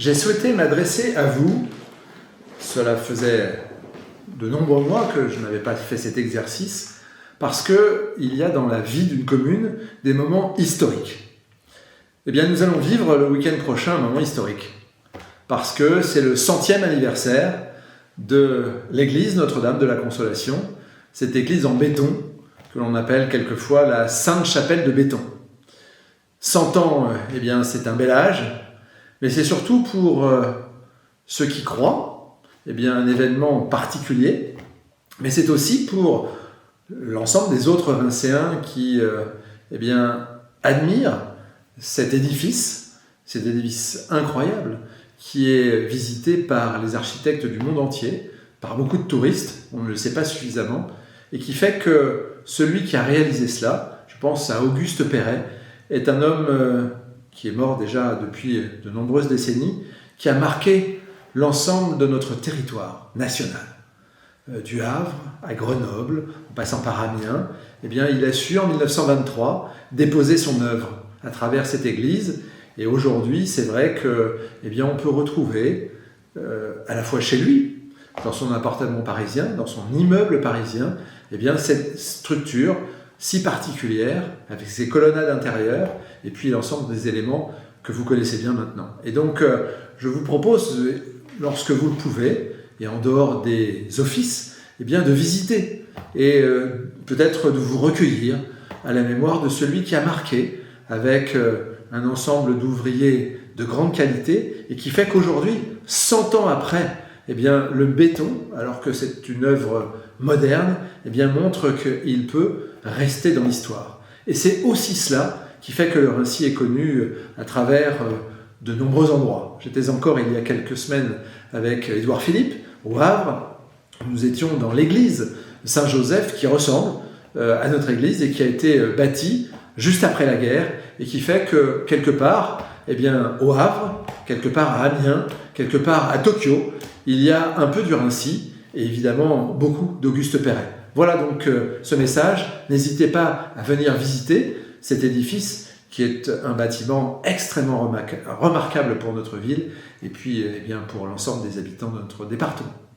J'ai souhaité m'adresser à vous. Cela faisait de nombreux mois que je n'avais pas fait cet exercice, parce qu'il y a dans la vie d'une commune des moments historiques. Eh bien, nous allons vivre le week-end prochain un moment historique, parce que c'est le 100e anniversaire de l'église Notre-Dame de la Consolation, cette église en béton que l'on appelle quelquefois la Sainte Chapelle de béton. 100 ans, eh bien, c'est un bel âge, mais c'est surtout pour ceux qui croient, eh bien, un événement particulier, mais c'est aussi pour l'ensemble des autres Vincéens qui eh bien, admirent cet édifice incroyable qui est visité par les architectes du monde entier, par beaucoup de touristes, on ne le sait pas suffisamment, et qui fait que celui qui a réalisé cela, je pense à Auguste Perret, est un homme qui est mort déjà depuis de nombreuses décennies, qui a marqué l'ensemble de notre territoire national. Du Havre à Grenoble, en passant par Amiens, eh bien, il a su en 1923 déposer son œuvre à travers cette église. Et aujourd'hui, c'est vrai que, eh bien, on peut retrouver à la fois chez lui, dans son appartement parisien, dans son immeuble parisien, eh bien, cette structure si particulière, avec ses colonnades intérieures, et puis l'ensemble des éléments que vous connaissez bien maintenant. Et donc, je vous propose, lorsque vous le pouvez, et en dehors des offices, eh bien, de visiter, et peut-être de vous recueillir à la mémoire de celui qui a marqué, avec un ensemble d'ouvriers de grande qualité, et qui fait qu'aujourd'hui, 100 ans après, eh bien, le béton, alors que c'est une œuvre moderne, eh bien, montre qu'il peut rester dans l'histoire. Et c'est aussi cela qui fait que le Raincy est connu à travers de nombreux endroits. J'étais encore il y a quelques semaines avec Édouard Philippe, au Havre. Nous étions dans l'église Saint-Joseph qui ressemble à notre église et qui a été bâtie juste après la guerre et qui fait que quelque part, eh bien, au Havre, quelque part à Amiens, quelque part à Tokyo, il y a un peu du Raincy et évidemment beaucoup d'Auguste Perret. Voilà donc ce message. N'hésitez pas à venir visiter cet édifice qui est un bâtiment extrêmement remarquable pour notre ville et puis eh bien, pour l'ensemble des habitants de notre département.